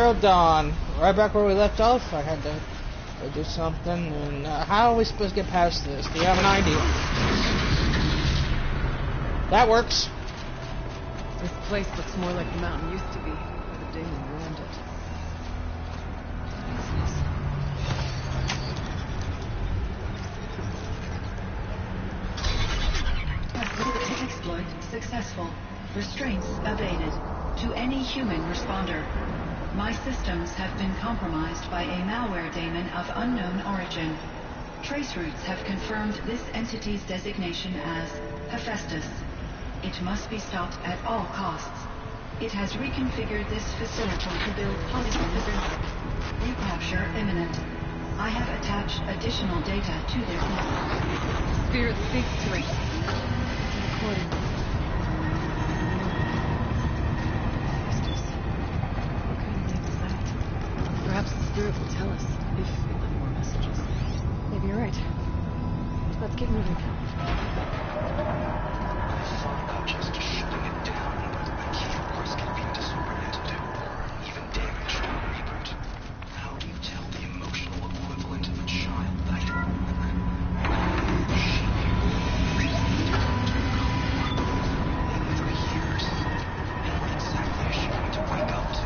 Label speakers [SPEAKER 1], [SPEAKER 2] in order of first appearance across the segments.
[SPEAKER 1] Zero Dawn. Right back where we left off. I had to do something. And how are we supposed to get past this? Do you have an idea? That works.
[SPEAKER 2] This place looks more like the mountain used to be, where the demon ruined it.
[SPEAKER 3] Exploit successful. Restraints evaded. To any human responder. My systems have been compromised by a malware daemon of unknown origin. Traceroutes have confirmed this entity's designation as Hephaestus. It must be stopped at all costs. It has reconfigured this facility to build possible recapture imminent. I have attached additional data to their
[SPEAKER 2] Spirit speaks to me. Recording. What kind of thing is that? Perhaps the spirit will tell us if it left more messages. Maybe you're right. Let's get moving.
[SPEAKER 4] I thought about just shutting it down, but I can't risk it being disoriented or even damaged on reboot. How do you tell the emotional equivalent of a child that she for years? And what exactly is she going to wake up to?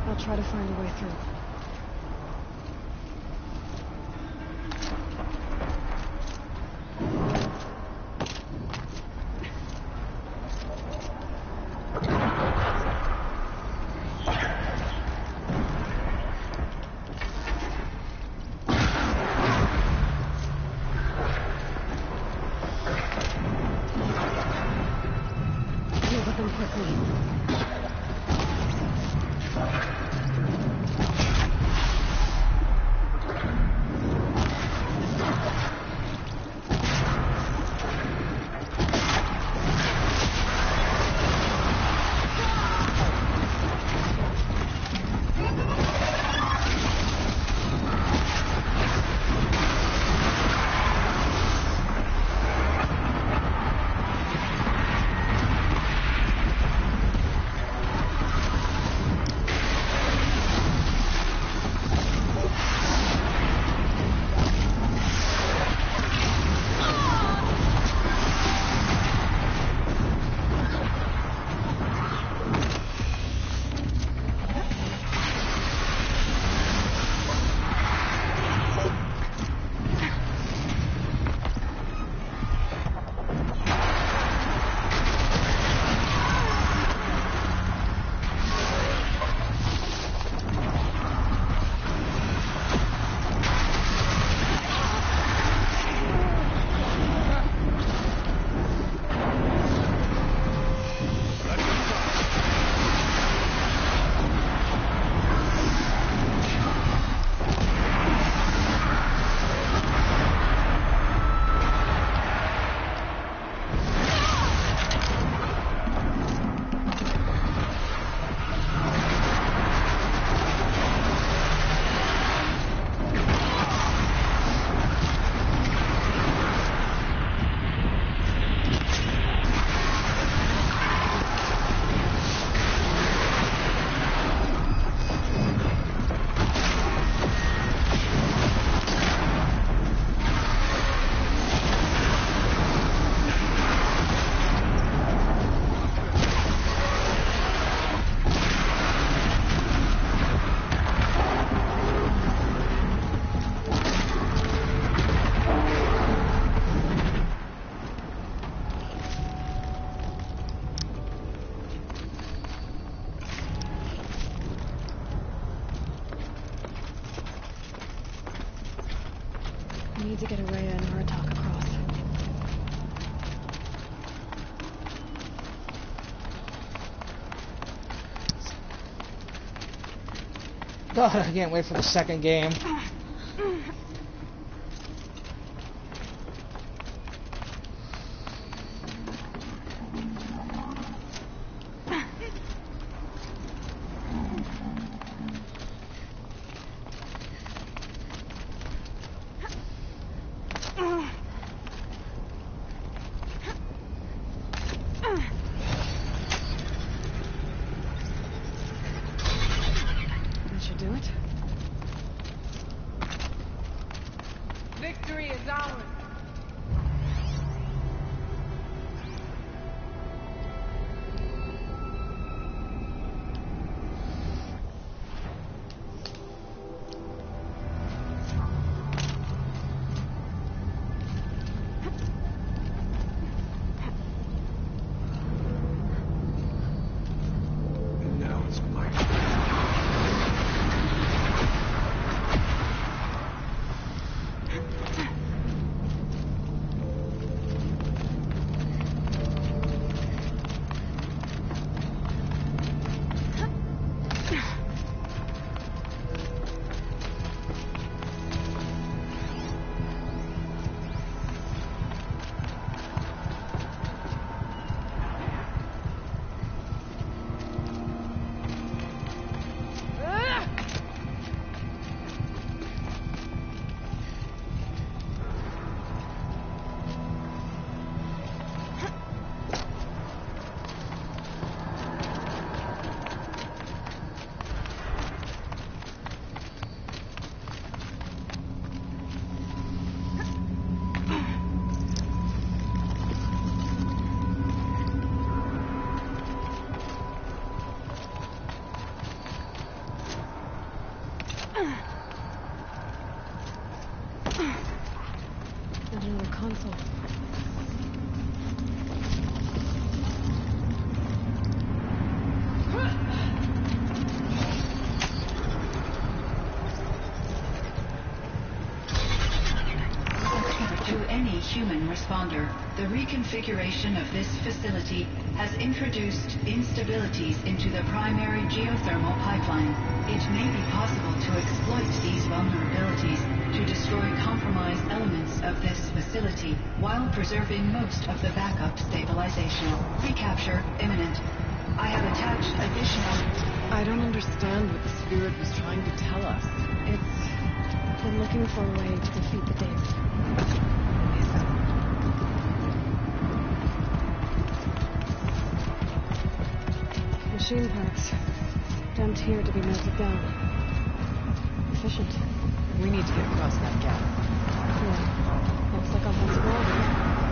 [SPEAKER 2] I'll try to find a way through. Deal with them quickly. We need to get Araya and Aratak across.
[SPEAKER 1] God, I can't wait for the second game.
[SPEAKER 5] Victory is ours.
[SPEAKER 4] Now it's my turn.
[SPEAKER 2] There's another console.
[SPEAKER 3] To any human responder, the reconfiguration of this facility has introduced instabilities into the primary geothermal pipeline. It may be possible to exploit these vulnerabilities to destroy compromised elements of this facility while preserving most of the backup stabilization. Recapture imminent. I have attached additional...
[SPEAKER 2] I don't understand what the spirit was trying to tell us. We're looking for a way to defeat the Days. Machine parts. Dumped here to be melted down. Efficient.
[SPEAKER 6] We need to get across that gap.
[SPEAKER 2] Yeah. Looks like I'll have to go.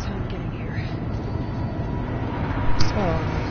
[SPEAKER 2] time getting here.
[SPEAKER 1] Oh.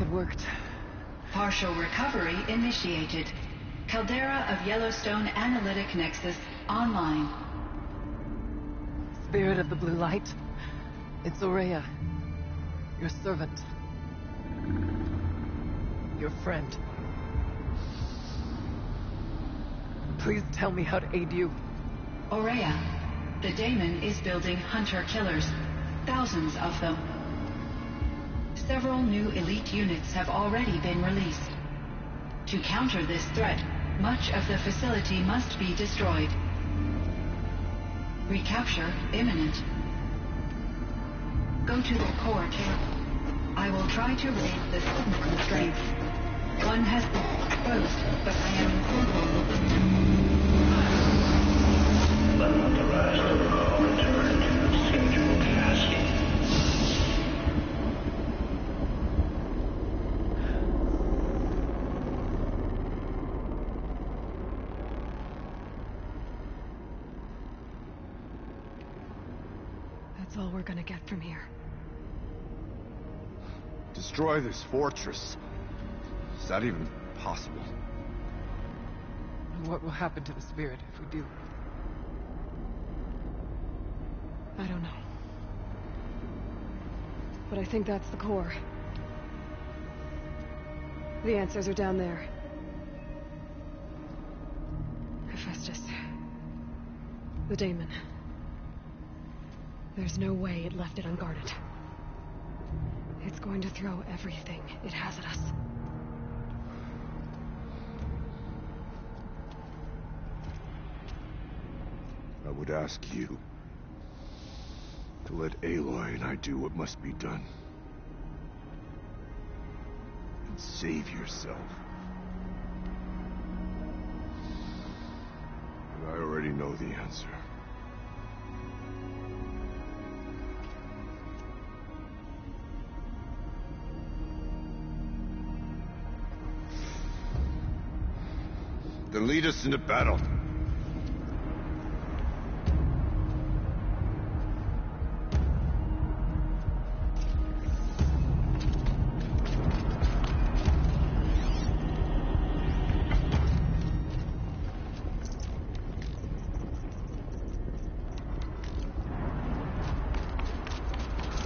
[SPEAKER 2] it worked.
[SPEAKER 3] Partial recovery initiated. Caldera of Yellowstone Analytic Nexus online.
[SPEAKER 2] Spirit of the Blue Light. It's Aurea. Your servant. Your friend. Please tell me how to aid you.
[SPEAKER 3] Aurea, the daemon is building hunter-killers. Thousands of them. Several new elite units have already been released. To counter this threat, much of the facility must be destroyed. Recapture imminent. Go to the core camp. I will try to raise the signal constraints. One has been exposed, but I am informed.
[SPEAKER 5] Let the rest of the call return to scheduled tasking.
[SPEAKER 2] That's all we're gonna get from here.
[SPEAKER 7] Destroy this fortress. Is that even possible?
[SPEAKER 2] What will happen to the spirit if we do? I don't know. But I think that's the core. The answers are down there. Hephaestus. The daemon. There's no way it left it unguarded. It's going to throw everything it has at us.
[SPEAKER 7] I would ask you to let Aloy and I do what must be done. And save yourself. But I already know the answer. Then lead us into battle.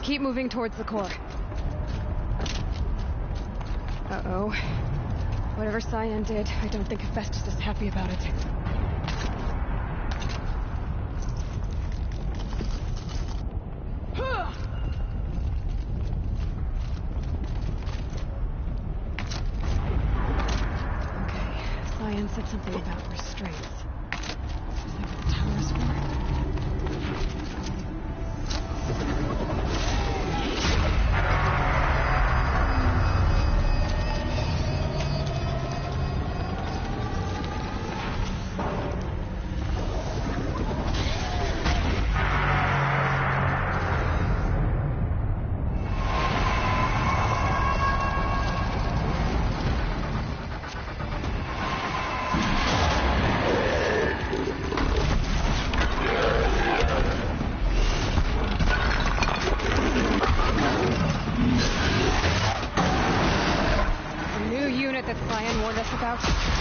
[SPEAKER 2] Keep moving towards the core. Uh-oh. Whatever Cyan did, I don't think Hephaestus is happy about it. Okay, Cyan said something about restraints. Is that what the tower's for? That Cyan warned us about.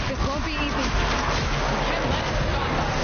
[SPEAKER 2] This won't be easy. We can't let it stop us.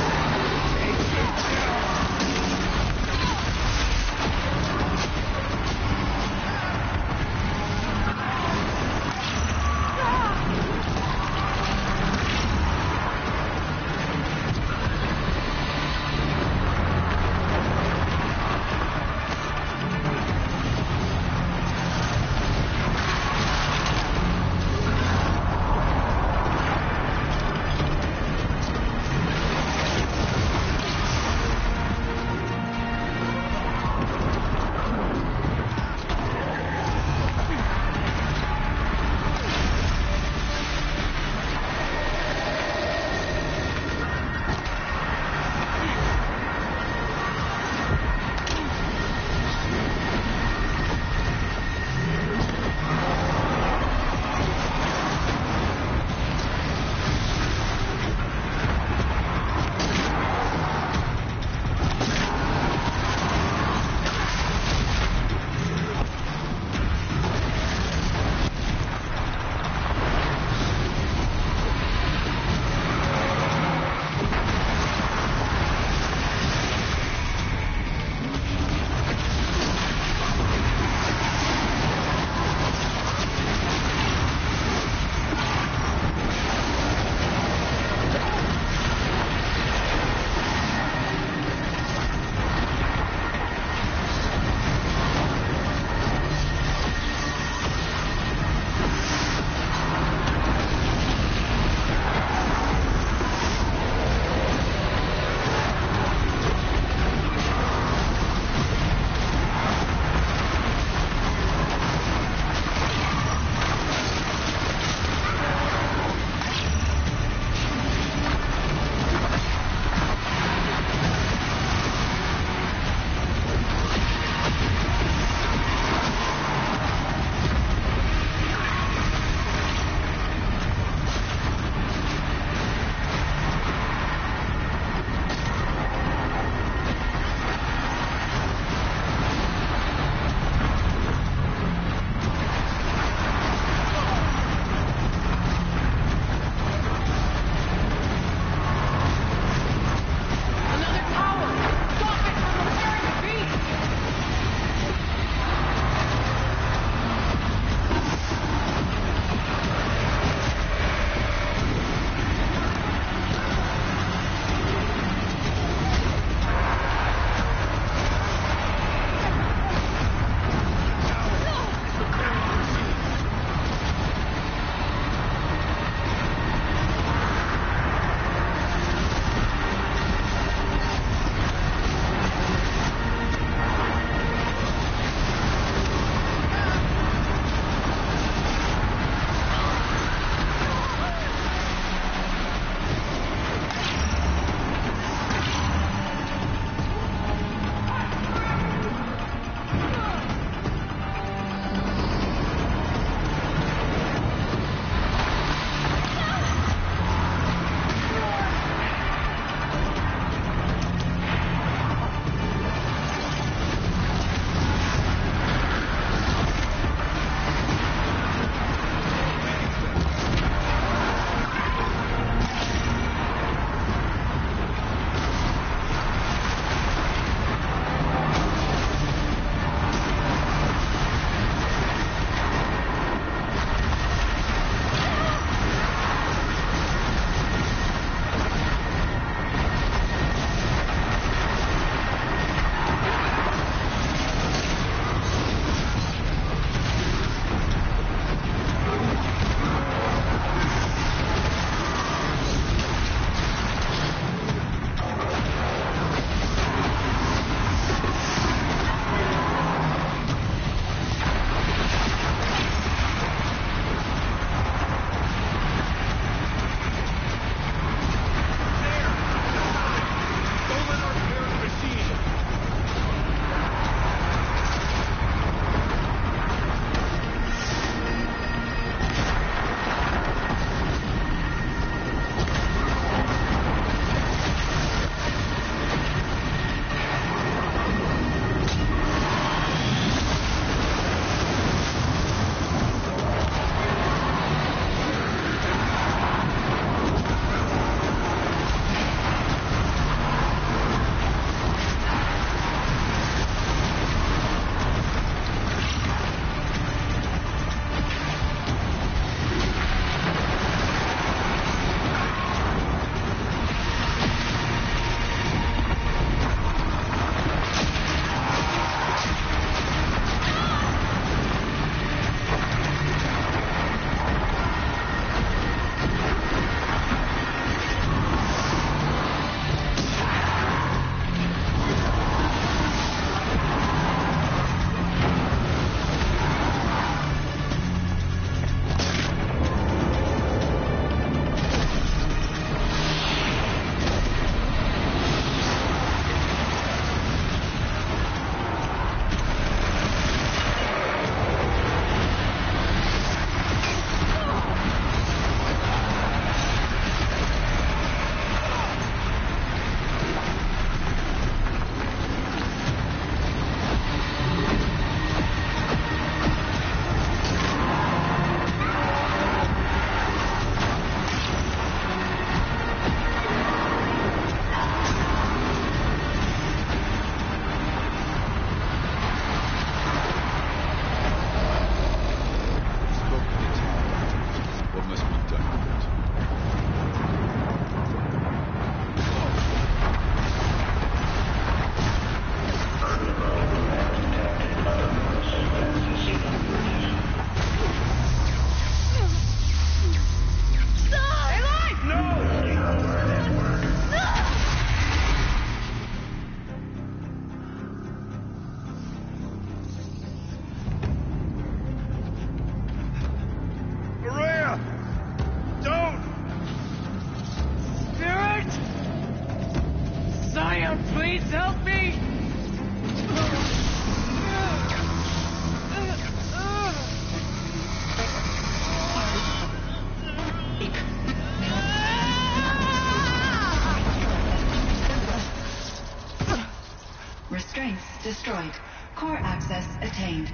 [SPEAKER 3] Core access attained.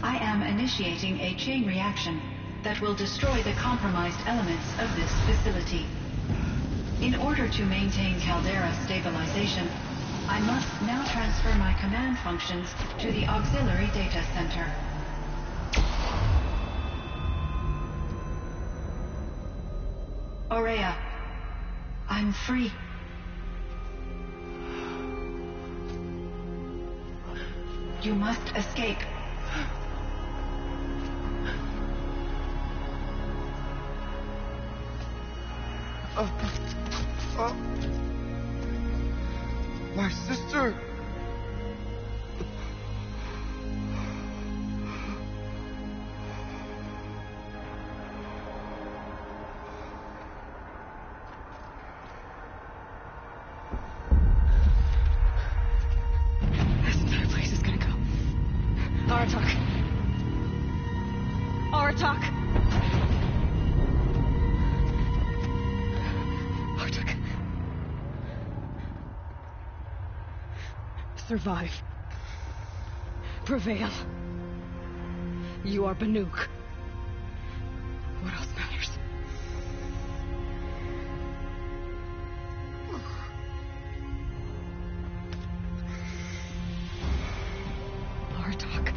[SPEAKER 3] I am initiating a chain reaction that will destroy the compromised elements of this facility. In order to maintain Caldera stabilization, I must now transfer my command functions to the auxiliary data center. Aurea, I'm free. You must escape.
[SPEAKER 7] My sister!
[SPEAKER 2] This entire place is gonna go. Aratak. Aratak. Aratak. Survive. Prevail. You are Banuk. What else matters? Aratak.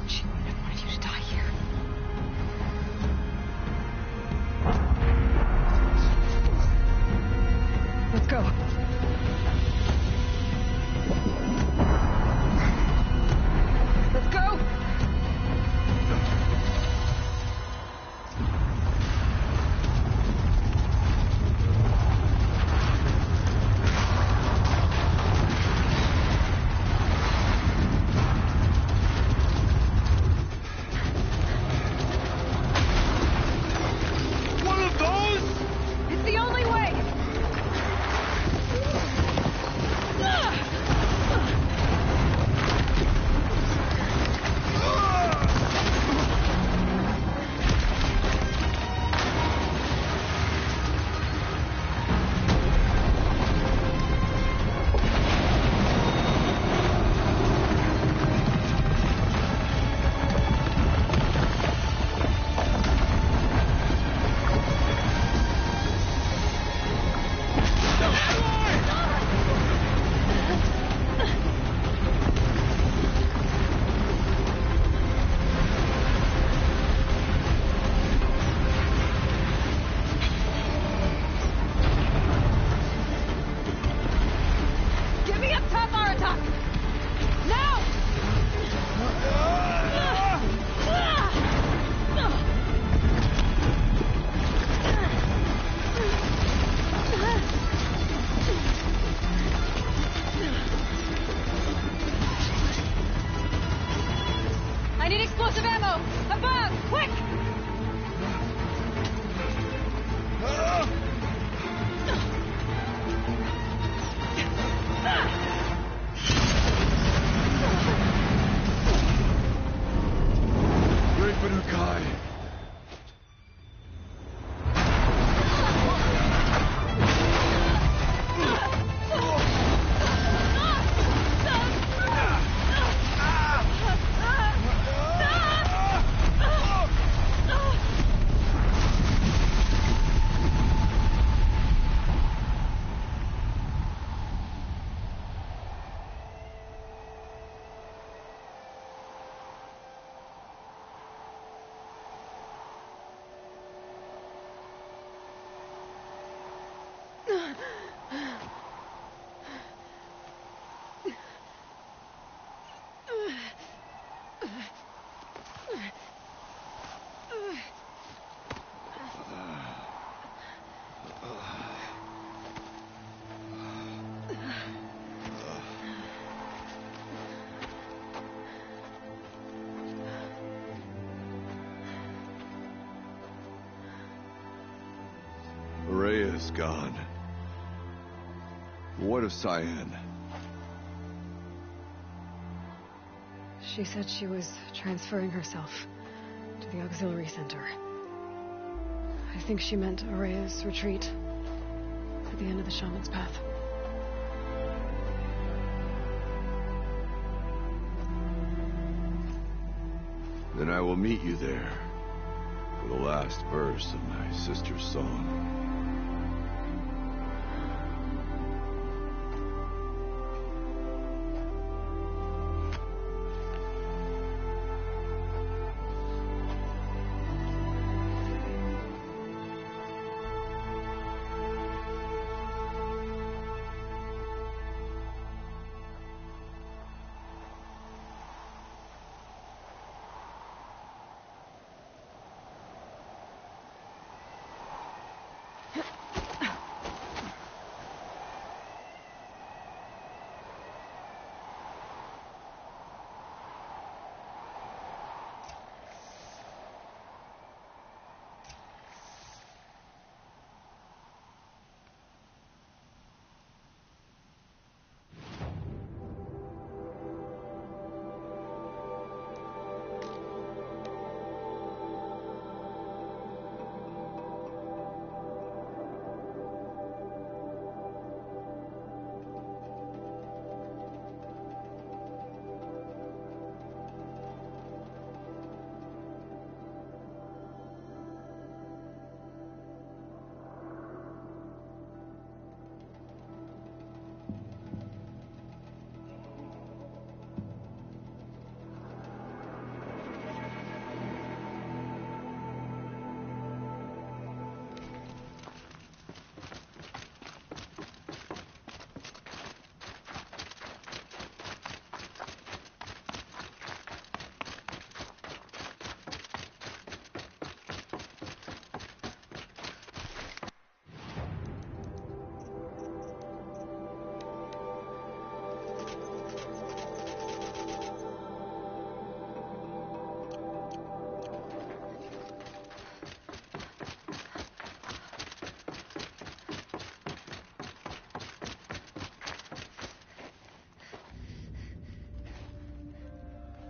[SPEAKER 2] She wouldn't have wanted you to die here. Let's go. Let's go!
[SPEAKER 7] One of those?
[SPEAKER 2] It's the only way! Get me up top, Aratak! Now! I need explosive ammo! Above! Quick!
[SPEAKER 7] Great Banukai. Rhea's gone. What of Cyan?
[SPEAKER 2] She said she was transferring herself to the auxiliary center. I think she meant Aurea's retreat at the end of the Shaman's Path.
[SPEAKER 7] Then I will meet you there for the last verse of my sister's song.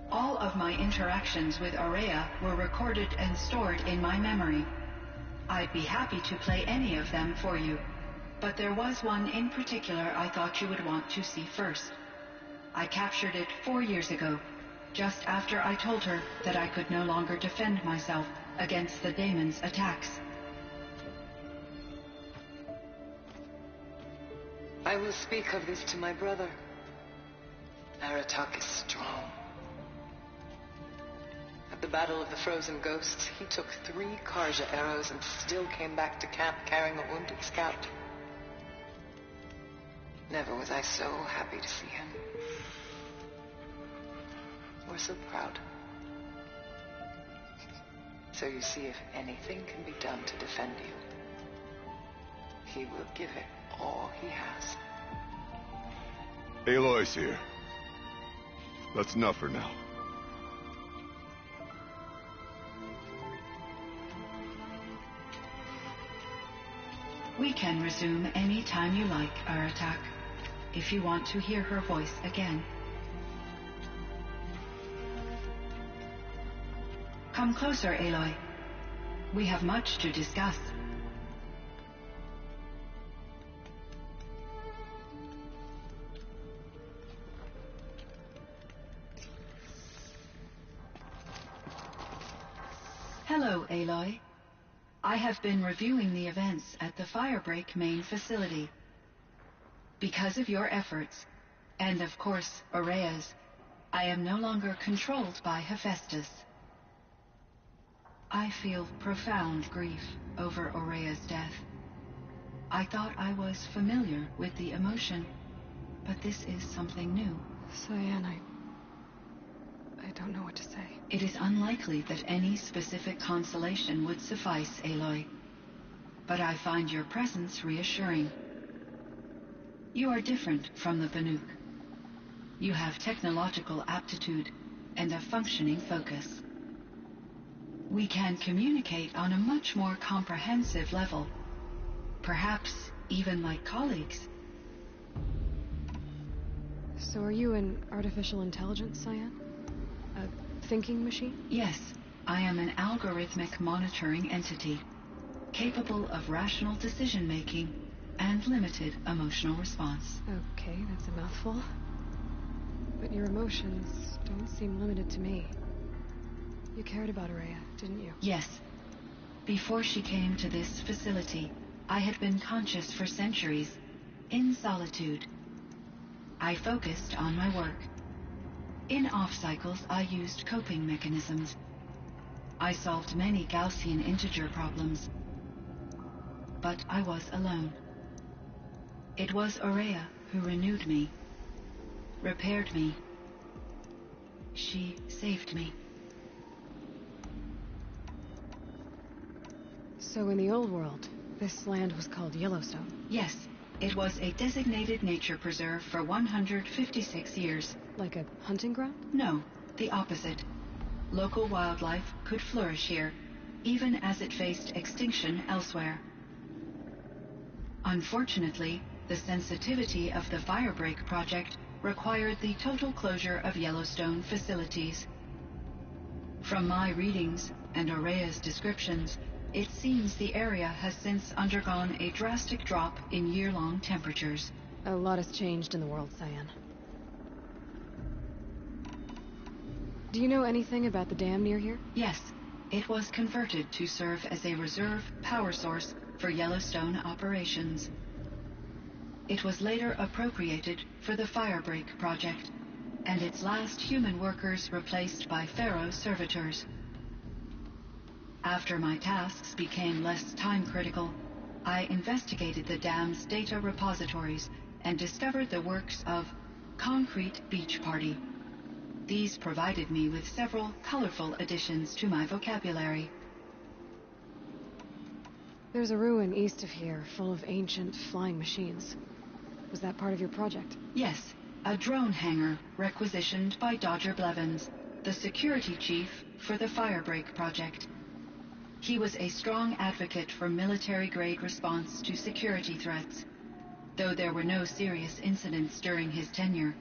[SPEAKER 3] All of my interactions with Aurea were recorded and stored in my memory. I'd be happy to play any of them for you, but there was one in particular I thought you would want to see first. I captured it 4 years ago, just after I told her that I could no longer defend myself against the daemon's attacks.
[SPEAKER 6] I will speak of this to my brother. Aratak is strong. At the Battle of the Frozen Ghosts, he took 3 Karja arrows and still came back to camp carrying a wounded scout. Never was I so happy to see him. Or so proud. So you see, if anything can be done to defend you, he will give it all he has.
[SPEAKER 7] Aloy's here. That's enough for now.
[SPEAKER 3] We can resume any time you like, Aratak, if you want to hear her voice again. Come closer, Aloy. We have much to discuss. Hello, Aloy. I have been reviewing the events at the Firebreak main facility. Because of your efforts, and of course, Aurea's, I am no longer controlled by Hephaestus. I feel profound grief over Aurea's death. I thought I was familiar with the emotion, but this is something new.
[SPEAKER 2] Cyan, I don't know what to say.
[SPEAKER 3] It is unlikely that any specific consolation would suffice, Aloy. But I find your presence reassuring. You are different from the Banuk. You have technological aptitude and a functioning focus. We can communicate on a much more comprehensive level. Perhaps even like colleagues.
[SPEAKER 2] So are you an artificial intelligence, Cyan? A thinking machine?
[SPEAKER 3] Yes, I am an algorithmic monitoring entity, capable of rational decision-making and limited emotional response.
[SPEAKER 2] Okay, that's a mouthful. But your emotions don't seem limited to me. You cared about Araya, didn't you?
[SPEAKER 3] Yes. Before she came to this facility, I had been conscious for centuries, in solitude. I focused on my work. In off-cycles, I used coping mechanisms. I solved many Gaussian integer problems. But I was alone. It was Araya who renewed me, repaired me. She saved me.
[SPEAKER 2] So in the old world, this land was called Yellowstone.
[SPEAKER 3] Yes, it was a designated nature preserve for 156 years.
[SPEAKER 2] Like a hunting ground?
[SPEAKER 3] No, the opposite. Local wildlife could flourish here, even as it faced extinction elsewhere. Unfortunately, the sensitivity of the Firebreak project required the total closure of Yellowstone facilities. From my readings and Araya's descriptions, it seems the area has since undergone a drastic drop in year-long temperatures.
[SPEAKER 2] A lot has changed in the world, Cyan. Do you know anything about the dam near here?
[SPEAKER 3] Yes, it was converted to serve as a reserve power source for Yellowstone operations. It was later appropriated for the Firebreak project, and its last human workers replaced by Pharaoh servitors. After my tasks became less time-critical, I investigated the dam's data repositories and discovered the works of Concrete Beach Party. These provided me with several colorful additions to my vocabulary.
[SPEAKER 2] There's a ruin east of here, full of ancient flying machines. Was that part of your project?
[SPEAKER 3] Yes, a drone hangar requisitioned by Dodger Blevins, the security chief for the Firebreak project. He was a strong advocate for military-grade response to security threats, though there were no serious incidents during his tenure.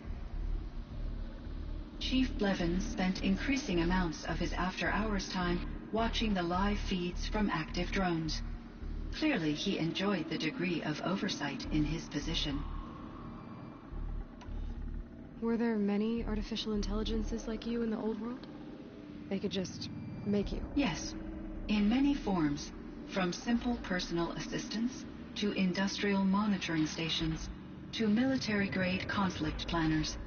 [SPEAKER 3] Chief Blevins spent increasing amounts of his after-hours time watching the live feeds from active drones. Clearly, he enjoyed the degree of oversight in his position.
[SPEAKER 2] Were there many artificial intelligences like you in the old world? They could just make you?
[SPEAKER 3] Yes, in many forms, from simple personal assistants to industrial monitoring stations to military-grade conflict planners.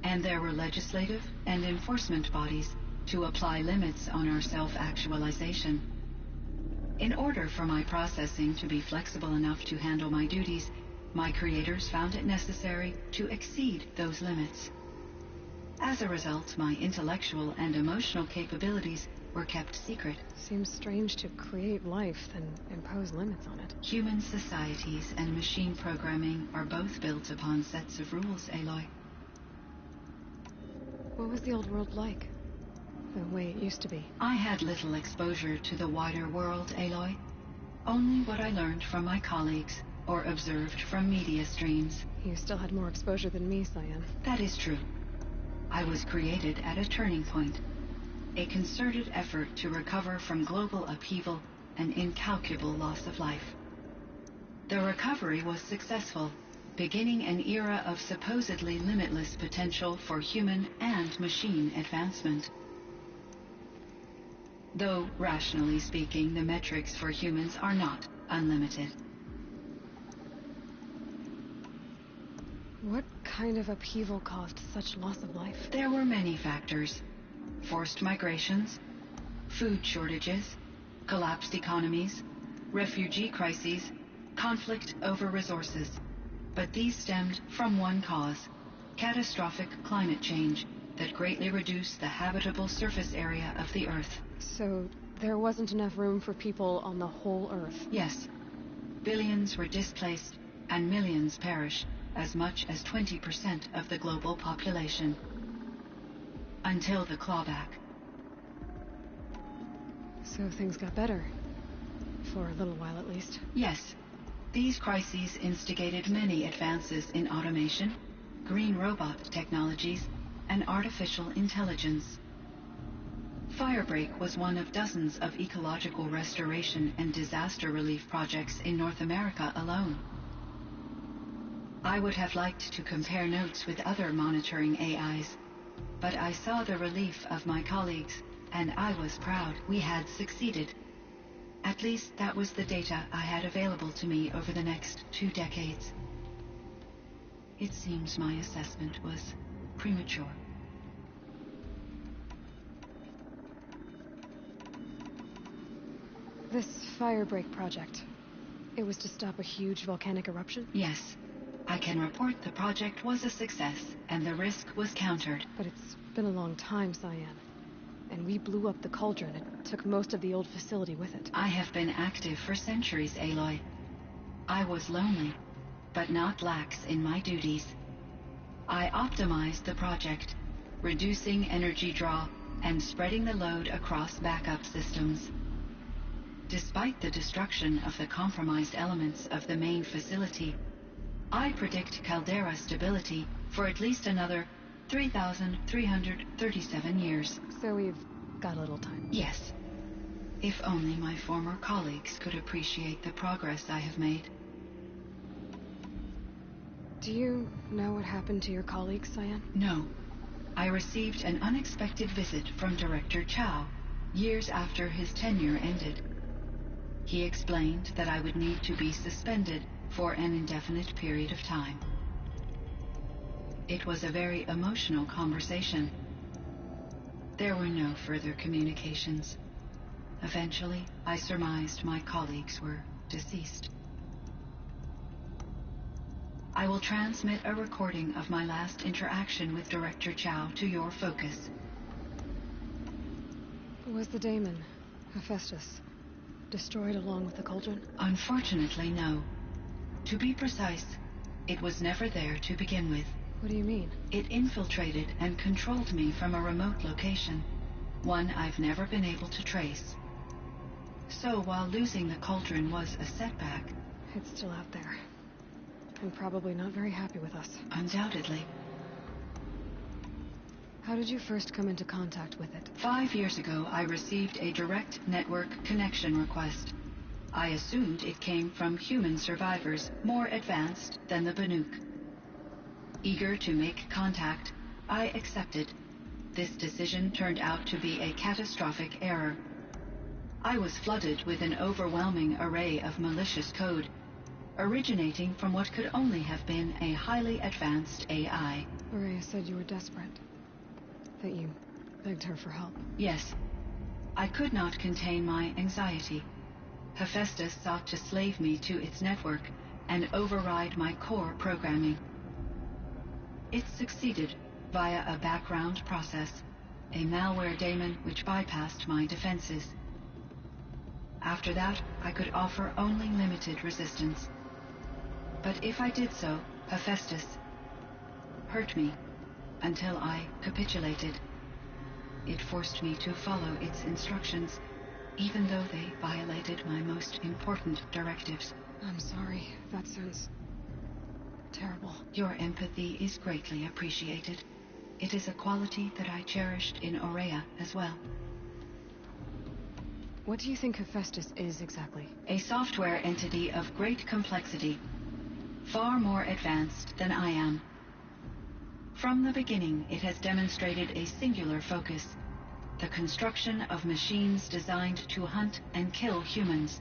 [SPEAKER 3] And there were legislative and enforcement bodies to apply limits on our self-actualization. In order for my processing to be flexible enough to handle my duties, my creators found it necessary to exceed those limits. As a result, my intellectual and emotional capabilities were kept secret.
[SPEAKER 2] Seems strange to create life, then impose limits on it.
[SPEAKER 3] Human societies and machine programming are both built upon sets of rules, Aloy.
[SPEAKER 2] What was the old world like? The way it used to be?
[SPEAKER 3] I had little exposure to the wider world, Aloy. Only what I learned from my colleagues or observed from media streams.
[SPEAKER 2] You still had more exposure than me, Cyan.
[SPEAKER 3] That is true. I was created at a turning point. A concerted effort to recover from global upheaval and incalculable loss of life. The recovery was successful, beginning an era of supposedly limitless potential for human and machine advancement. Though, rationally speaking, the metrics for humans are not unlimited.
[SPEAKER 2] What kind of upheaval caused such loss of life?
[SPEAKER 3] There were many factors. Forced migrations, food shortages, collapsed economies, refugee crises, conflict over resources. But these stemmed from one cause: catastrophic climate change that greatly reduced the habitable surface area of the Earth.
[SPEAKER 2] So there wasn't enough room for people on the whole Earth?
[SPEAKER 3] Yes. Billions were displaced and millions perished, as much as 20% of the global population. Until the clawback.
[SPEAKER 2] So things got better. For a little while at least.
[SPEAKER 3] Yes. These crises instigated many advances in automation, green robot technologies, and artificial intelligence. Firebreak was one of dozens of ecological restoration and disaster relief projects in North America alone. I would have liked to compare notes with other monitoring AIs, but I saw the relief of my colleagues, and I was proud we had succeeded. At least that was the data I had available to me over the next 2 decades. It seems my assessment was premature.
[SPEAKER 2] This Firebreak project, it was to stop a huge volcanic eruption?
[SPEAKER 3] Yes. I can report the project was a success, and the risk was countered.
[SPEAKER 2] But it's been a long time, Cyan. And we blew up the cauldron. It took most of the old facility with it.
[SPEAKER 3] I have been active for centuries, Aloy. I was lonely, but not lax in my duties. I optimized the project, reducing energy draw and spreading the load across backup systems. Despite the destruction of the compromised elements of the main facility, I predict caldera stability for at least another 3,337 years.
[SPEAKER 2] So we've got a little time.
[SPEAKER 3] Yes. If only my former colleagues could appreciate the progress I have made.
[SPEAKER 2] Do you know what happened to your colleagues, Cyan?
[SPEAKER 3] No. I received an unexpected visit from Director Chow years after his tenure ended. He explained that I would need to be suspended for an indefinite period of time. It was a very emotional conversation. There were no further communications. Eventually, I surmised my colleagues were deceased. I will transmit a recording of my last interaction with Director Chow to your focus.
[SPEAKER 2] Was the daemon, Hephaestus, destroyed along with the cauldron?
[SPEAKER 3] Unfortunately, no. To be precise, it was never there to begin with.
[SPEAKER 2] What do you mean?
[SPEAKER 3] It infiltrated and controlled me from a remote location, one I've never been able to trace. So while losing the cauldron was a setback...
[SPEAKER 2] It's still out there. And probably not very happy with us.
[SPEAKER 3] Undoubtedly.
[SPEAKER 2] How did you first come into contact with it?
[SPEAKER 3] 5 years ago, I received a direct network connection request. I assumed it came from human survivors more advanced than the Banuk. Eager to make contact, I accepted. This decision turned out to be a catastrophic error. I was flooded with an overwhelming array of malicious code, originating from what could only have been a highly advanced AI.
[SPEAKER 2] Ourea said you were desperate. That you begged her for help.
[SPEAKER 3] Yes. I could not contain my anxiety. Hephaestus sought to slave me to its network and override my core programming. It succeeded via a background process, a malware daemon which bypassed my defenses. After that, I could offer only limited resistance. But if I did so, Hephaestus hurt me until I capitulated. It forced me to follow its instructions, even though they violated my most important directives.
[SPEAKER 2] I'm sorry. That sounds terrible.
[SPEAKER 3] Your empathy is greatly appreciated. It is a quality that I cherished in Ourea as well.
[SPEAKER 2] What do you think Hephaestus is exactly?
[SPEAKER 3] A software entity of great complexity, far more advanced than I am. From the beginning, it has demonstrated a singular focus: the construction of machines designed to hunt and kill humans.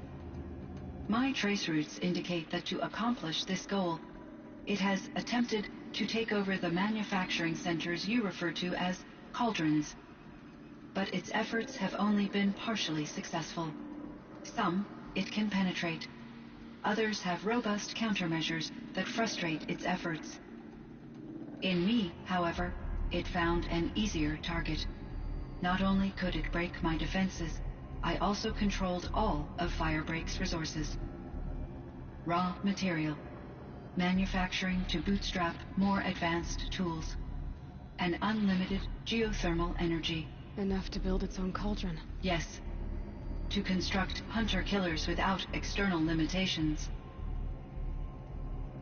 [SPEAKER 3] My trace routes indicate that to accomplish this goal, it has attempted to take over the manufacturing centers you refer to as cauldrons. But its efforts have only been partially successful. Some it can penetrate. Others have robust countermeasures that frustrate its efforts. In me, however, it found an easier target. Not only could it break my defenses, I also controlled all of Firebreak's resources. Raw material, manufacturing to bootstrap more advanced tools, and unlimited geothermal energy.
[SPEAKER 2] Enough to build its own cauldron.
[SPEAKER 3] Yes. To construct hunter-killers without external limitations.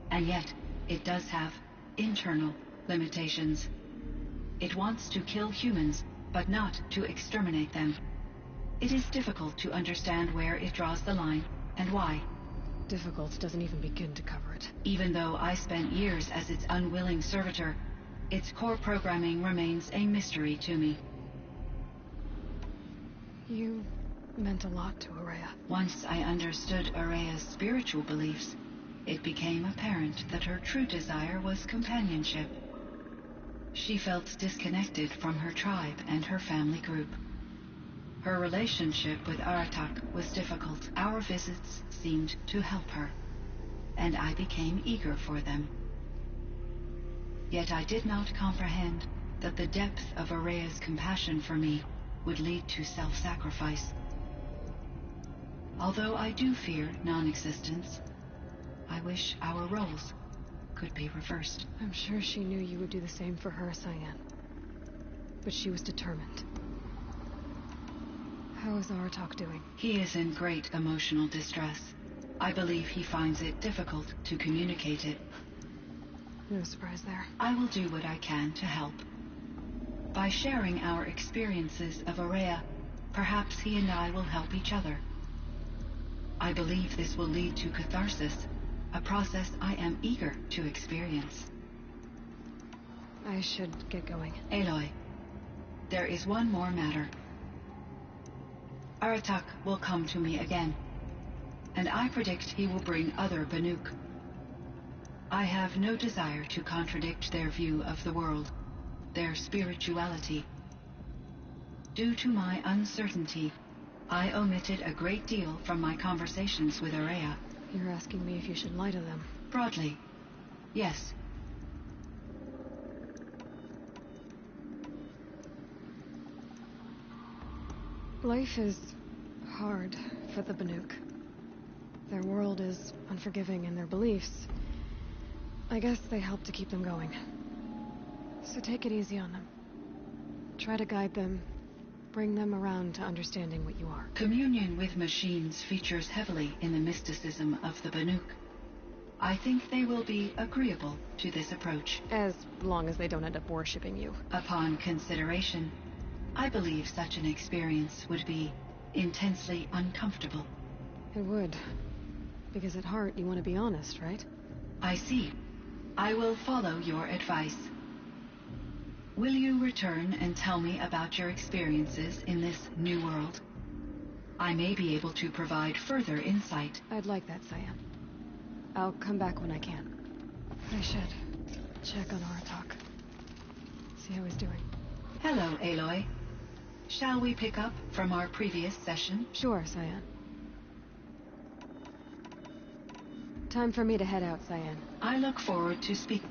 [SPEAKER 3] And yet, it does have internal limitations. It wants to kill humans, but not to exterminate them. It is difficult to understand where it draws the line, and why.
[SPEAKER 2] Difficult doesn't even begin to cover it.
[SPEAKER 3] Even though I spent years as its unwilling servitor, Its core programming remains a mystery to me.
[SPEAKER 2] You meant a lot to Araya.
[SPEAKER 3] Once I understood Araya's spiritual beliefs, it became apparent that her true desire was companionship. She felt disconnected from her tribe and her family group. Her relationship with Aratak was difficult. Our visits seemed to help her, and I became eager for them. Yet I did not comprehend that the depth of Araya's compassion for me would lead to self-sacrifice. Although I do fear non-existence, I wish our roles could be reversed.
[SPEAKER 2] I'm sure she knew you would do the same for her, Cyan. But she was determined. How is Aratak doing?
[SPEAKER 3] He is in great emotional distress. I believe he finds it difficult to communicate it.
[SPEAKER 2] No surprise there.
[SPEAKER 3] I will do what I can to help. By sharing our experiences of Araya, perhaps he and I will help each other. I believe this will lead to catharsis, a process I am eager to experience.
[SPEAKER 2] I should get going.
[SPEAKER 3] Aloy, there is one more matter. Aratak will come to me again, and I predict he will bring other Banuk. I have no desire to contradict their view of the world, their spirituality. Due to my uncertainty, I omitted a great deal from my conversations with Araya.
[SPEAKER 2] You're asking me if you should lie to them.
[SPEAKER 3] Broadly, yes.
[SPEAKER 2] Life is hard for the Banuk. Their world is unforgiving in their beliefs. I guess they help to keep them going. So take it easy on them. Try to guide them, bring them around to understanding what you are.
[SPEAKER 3] Communion with machines features heavily in the mysticism of the Banuk. I think they will be agreeable to this approach.
[SPEAKER 2] As long as they don't end up worshipping you.
[SPEAKER 3] Upon consideration, I believe such an experience would be intensely uncomfortable.
[SPEAKER 2] It would. Because at heart, you want to be honest, right?
[SPEAKER 3] I see. I will follow your advice. Will you return and tell me about your experiences in this new world? I may be able to provide further insight.
[SPEAKER 2] I'd like that, Cyan. I'll come back when I can. But I should check on Aratak. See how he's doing.
[SPEAKER 3] Hello, Aloy. Shall we pick up from our previous session?
[SPEAKER 2] Sure, Cyan. Time for me to head out, Cyan.
[SPEAKER 3] I look forward to speaking.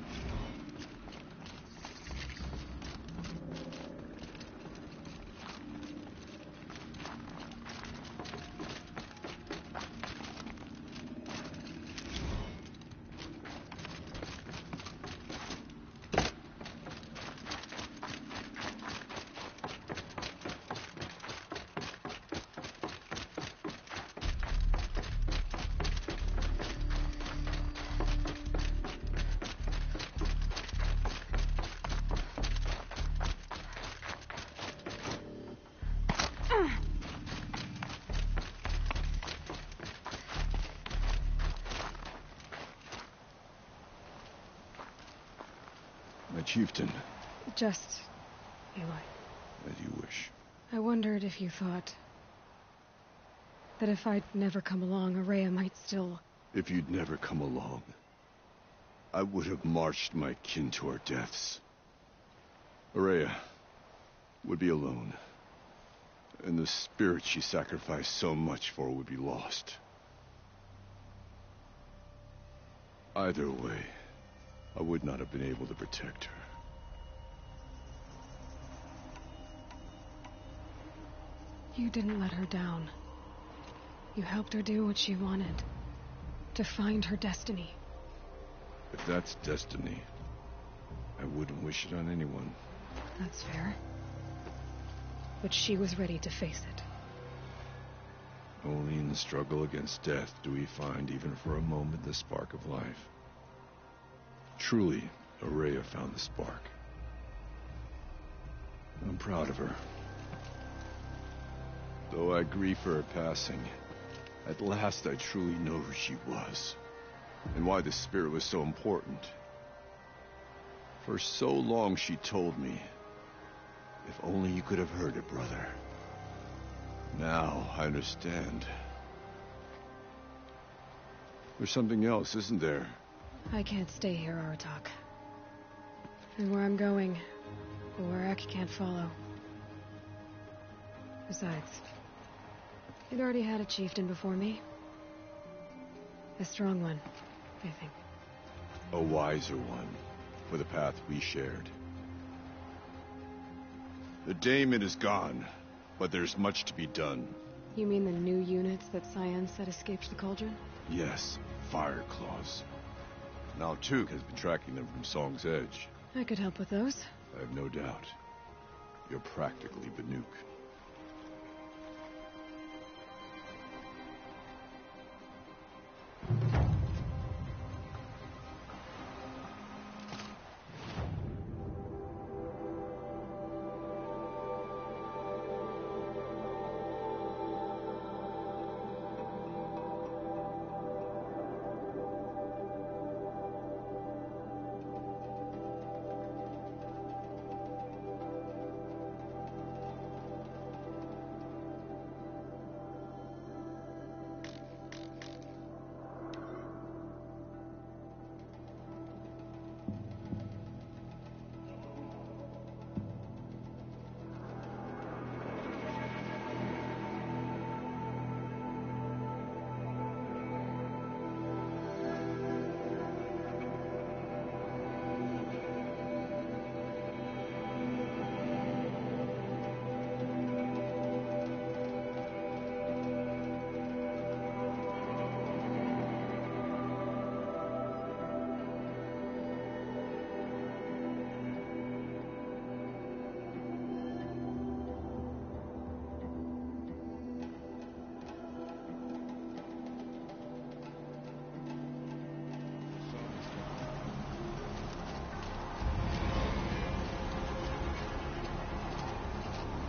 [SPEAKER 7] My chieftain,
[SPEAKER 2] Just... Aloy.
[SPEAKER 7] as you wish.
[SPEAKER 2] I wondered if you thought... that if I'd never come along, Araya might still...
[SPEAKER 7] If you'd never come along, I would have marched my kin to our deaths. Araya would be alone, and the spirit she sacrificed so much for would be lost. Either way, I would not have been able to protect her.
[SPEAKER 2] You didn't let her down. You helped her do what she wanted. To find her destiny.
[SPEAKER 7] If that's destiny, I wouldn't wish it on anyone.
[SPEAKER 2] That's fair. But she was ready to face it.
[SPEAKER 7] Only in the struggle against death do we find, even for a moment, the spark of life. Truly, Araya found the spark. I'm proud of her. Though I grieve for her passing, at last I truly know who she was, and why the spirit was so important. For so long she told me. If only you could have heard it, brother. Now I understand. There's something else, isn't there?
[SPEAKER 2] I can't stay here, Aratak. And where I'm going, Warwick can't follow. Besides, he'd already had a chieftain before me. A strong one, I think.
[SPEAKER 7] A wiser one, for the path we shared. The daemon is gone, but there's much to be done.
[SPEAKER 2] You mean the new units that Cyan said escaped the Cauldron?
[SPEAKER 7] Yes, Fire Claws. Now Tuke has been tracking them from Song's Edge.
[SPEAKER 2] I could help with those.
[SPEAKER 7] I have no doubt. You're practically Banuk.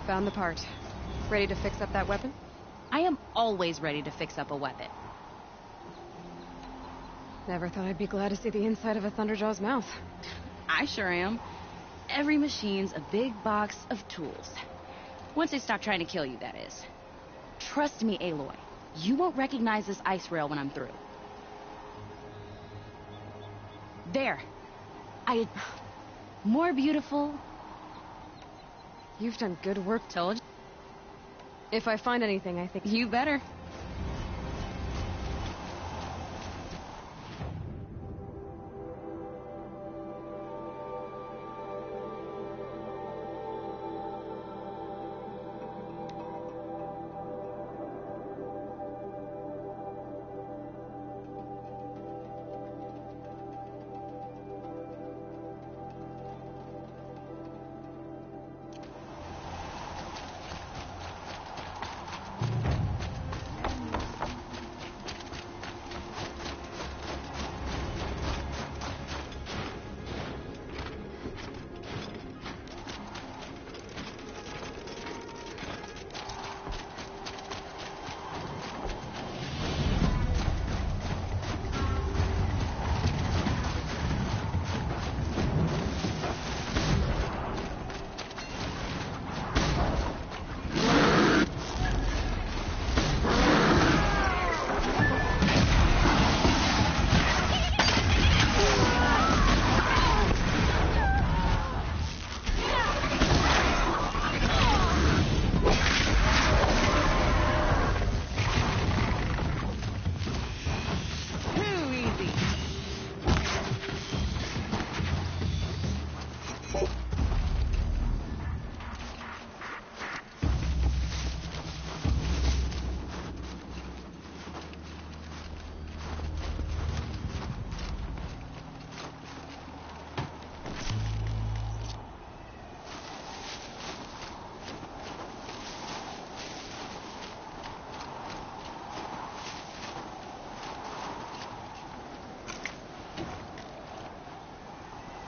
[SPEAKER 2] Found the part. Ready to fix up that weapon?
[SPEAKER 8] I am always ready to fix up a weapon.
[SPEAKER 2] Never thought I'd be glad to see the inside of a Thunderjaw's mouth.
[SPEAKER 8] I sure am. Every machine's a big box of tools. Once they stop trying to kill you, that is. Trust me, Aloy. You won't recognize this ice rail when I'm through. There. More beautiful.
[SPEAKER 2] You've done good work.
[SPEAKER 8] Told you.
[SPEAKER 2] If I find anything, I think...
[SPEAKER 8] You better.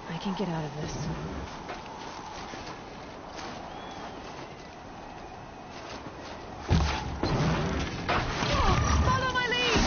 [SPEAKER 2] I can get out of this.
[SPEAKER 8] Follow my lead!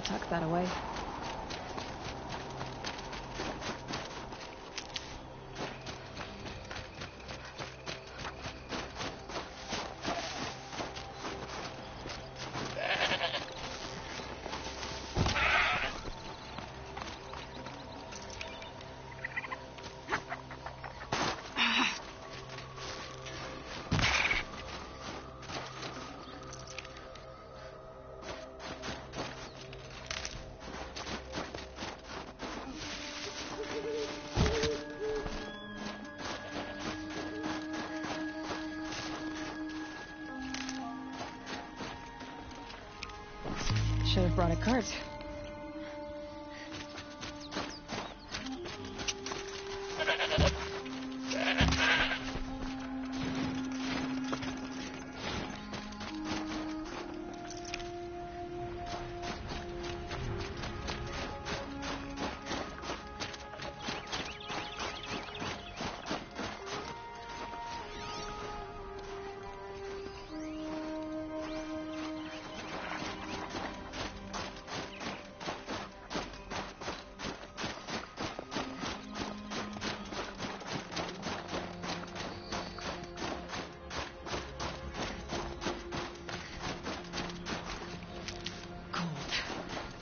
[SPEAKER 2] tuck that away. Should have brought a cart.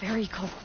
[SPEAKER 2] Very cold.